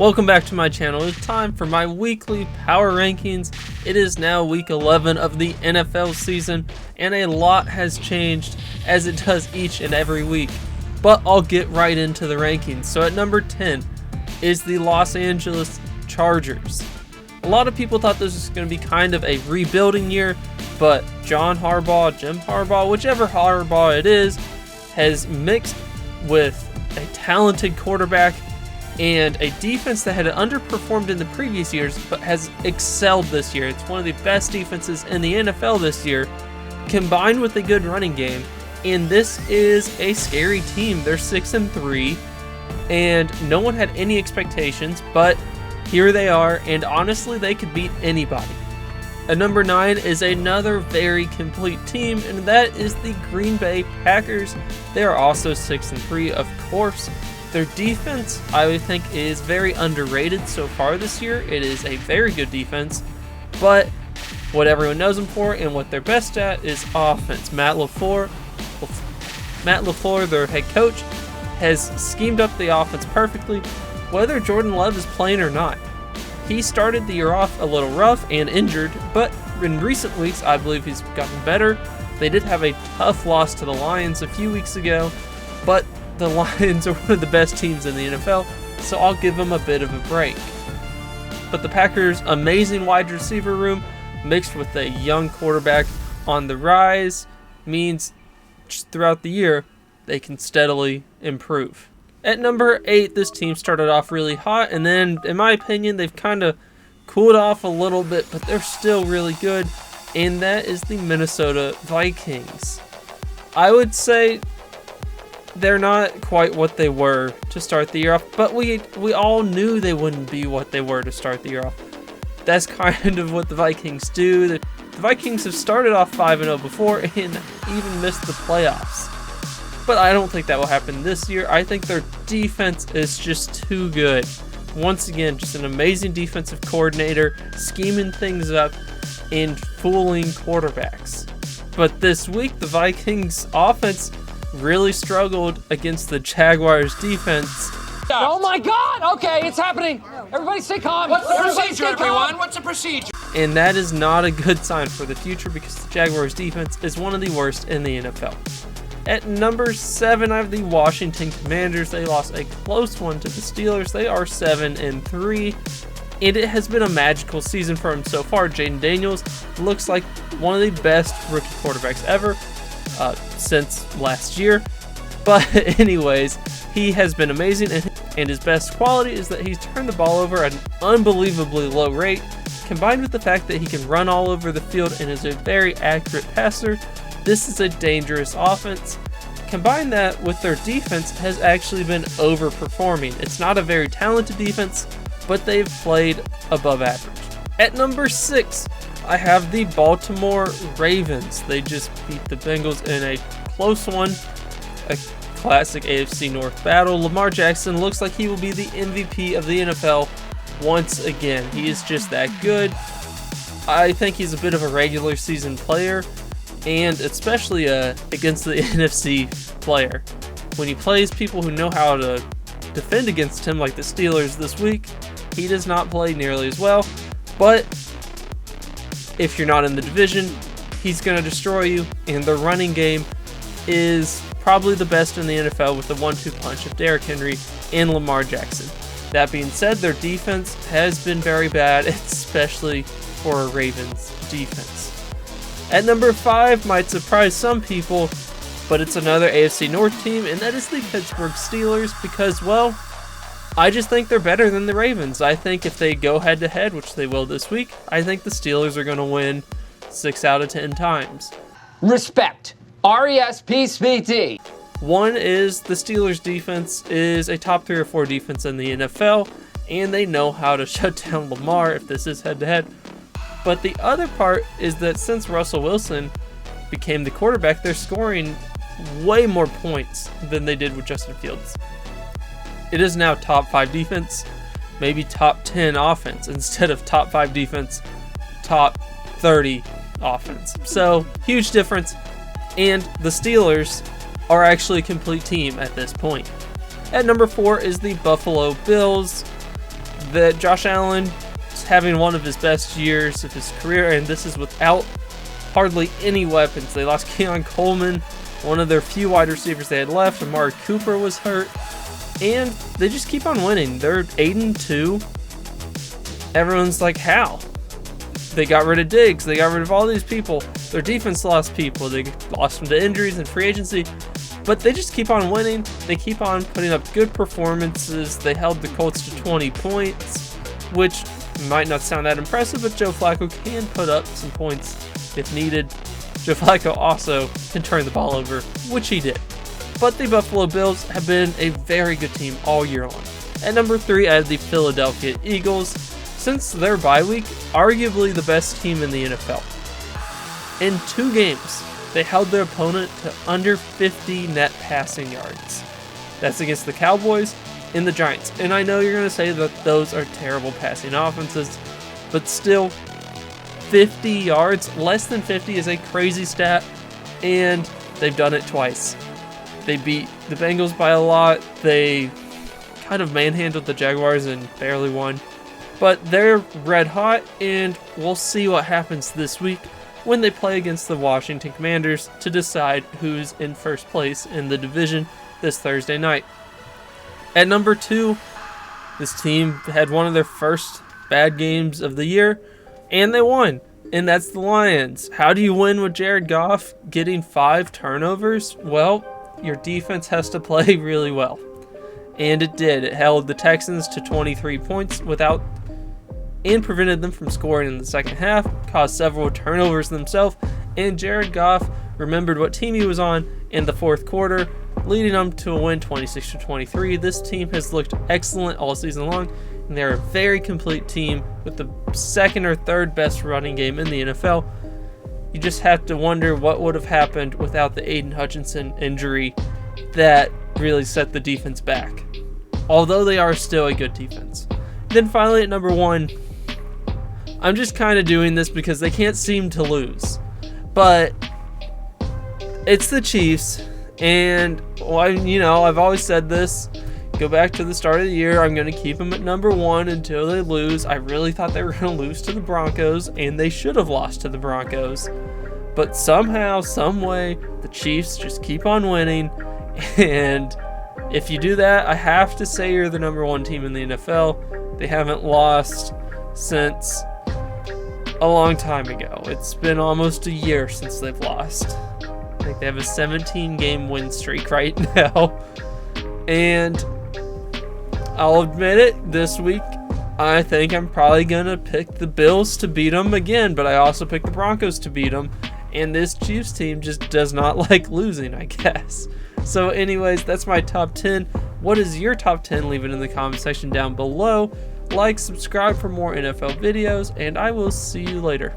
Welcome back to my channel. It's time for my weekly power rankings. It is now week 11 of the NFL season, and a lot has changed as it does each and every week. But I'll get right into the rankings. So at number 10 is the Los Angeles Chargers. A lot of people thought this was going to be kind of a rebuilding year, but Jim Harbaugh, whichever Harbaugh it is, has mixed with a talented quarterback and a defense that had underperformed in the previous years but has excelled this year. It's one of the best defenses in the NFL this year, combined with a good running game. And this is a scary team. They're 6-3, and no one had any expectations, but here they are, and honestly, they could beat anybody. At number 9 is another very complete team, and that is the Green Bay Packers. They are also 6-3, of course. Their defense, I would think, is very underrated so far this year. It is a very good defense, but what everyone knows them for and what they're best at is offense. Matt LaFleur, their head coach, has schemed up the offense perfectly, whether Jordan Love is playing or not. He started the year off a little rough and injured, but in recent weeks, I believe he's gotten better. They did have a tough loss to the Lions a few weeks ago, but the Lions are one of the best teams in the NFL, so I'll give them a bit of a break. But the Packers' amazing wide receiver room, mixed with a young quarterback on the rise, means throughout the year they can steadily improve. At number 8, this team started off really hot, and then, in my opinion, they've kind of cooled off a little bit, but they're still really good, and that is the Minnesota Vikings. I would say they're not quite what they were to start the year off, but we all knew they wouldn't be what they were to start the year off. That's kind of what the Vikings do. The Vikings have started off 5-0 before and even missed the playoffs. But I don't think that will happen this year. I think their defense is just too good. Once again, just an amazing defensive coordinator, scheming things up and fooling quarterbacks. But this week, the Vikings offense really struggled against the Jaguars defense. Oh my God! Okay, it's happening. Everybody stay calm. What's the procedure, everyone? What's the procedure? And that is not a good sign for the future because the Jaguars defense is one of the worst in the NFL. At number 7, I have the Washington Commanders. They lost a close one to the Steelers. They are 7-3, and it has been a magical season for him so far. Jaden Daniels looks like one of the best rookie quarterbacks ever since last year. But anyways, he has been amazing, and his best quality is that he's turned the ball over at an unbelievably low rate, combined with the fact that he can run all over the field and is a very accurate passer. This is a dangerous offense. Combine that with their defense has actually been overperforming. It's not a very talented defense, but they've played above average. At number 6, I have the Baltimore Ravens. They just beat the Bengals in a close one, a classic AFC North battle. Lamar Jackson looks like he will be the MVP of the NFL once again. He is just that good. I think he's a bit of a regular season player, and especially against the NFC player. When he plays people who know how to defend against him, like the Steelers this week, he does not play nearly as well. But if you're not in the division, he's going to destroy you, and the running game is probably the best in the NFL with the 1-2 punch of Derrick Henry and Lamar Jackson. That being said, their defense has been very bad, especially for a Ravens defense. At number 5 might surprise some people, but it's another AFC North team, and that is the Pittsburgh Steelers because, well, I just think they're better than the Ravens. I think if they go head-to-head, which they will this week, I think the Steelers are going to win 6 out of 10 times. Respect. R-E-S-P-C-T. One is the Steelers' defense is a top 3 or 4 defense in the NFL, and they know how to shut down Lamar if this is head-to-head. But the other part is that since Russell Wilson became the quarterback, they're scoring way more points than they did with Justin Fields. It is now top 5 defense, maybe top 10 offense, instead of top 5 defense, top 30 offense. So, huge difference, and the Steelers are actually a complete team at this point. At number 4 is the Buffalo Bills. that Josh Allen is having one of his best years of his career, and this is without hardly any weapons. They lost Keon Coleman, one of their few wide receivers they had left. Amari Cooper was hurt, and they just keep on winning. They're 8-2. Everyone's like, how? They got rid of Diggs. They got rid of all these people. Their defense lost people. They lost them to injuries and free agency. But they just keep on winning. They keep on putting up good performances. They held the Colts to 20 points, which might not sound that impressive, but Joe Flacco can put up some points if needed. Joe Flacco also can turn the ball over, which he did. But the Buffalo Bills have been a very good team all year long. At number 3, I have the Philadelphia Eagles. Since their bye week, arguably the best team in the NFL. In 2 games, they held their opponent to under 50 net passing yards. That's against the Cowboys and the Giants. And I know you're going to say that those are terrible passing offenses, but still, 50 yards, less than 50 is a crazy stat, and they've done it twice. They beat the Bengals by a lot. They kind of manhandled the Jaguars and barely won. But they're red hot, and we'll see what happens this week when they play against the Washington Commanders to decide who's in first place in the division this Thursday night. At number 2, this team had one of their first bad games of the year, and they won, and that's the Lions. How do you win with Jared Goff getting 5 turnovers? Well, your defense has to play really well, and it did. It held the Texans to 23 points and prevented them from scoring in the second half, caused several turnovers themselves, and Jared Goff remembered what team he was on in the fourth quarter, leading them to a win 26-23. This team has looked excellent all season long, and they're a very complete team with the second or third best running game in the NFL. You just have to wonder what would have happened without the Aiden Hutchinson injury that really set the defense back, although they are still a good defense. Then finally at number 1, I'm just kind of doing this because they can't seem to lose. But it's the Chiefs, and I've always said this. Go back to the start of the year, I'm going to keep them at number 1 until they lose. I really thought they were going to lose to the Broncos, and they should have lost to the Broncos. But somehow, some way, the Chiefs just keep on winning, and if you do that, I have to say you're the number 1 team in the NFL. They haven't lost since a long time ago. It's been almost a year since they've lost. I think they have a 17-game win streak right now. And I'll admit it, this week, I think I'm probably going to pick the Bills to beat them again, but I also picked the Broncos to beat them. And this Chiefs team just does not like losing, I guess. So anyways, that's my top 10. What is your top 10? Leave it in the comment section down below. Like, subscribe for more NFL videos, and I will see you later.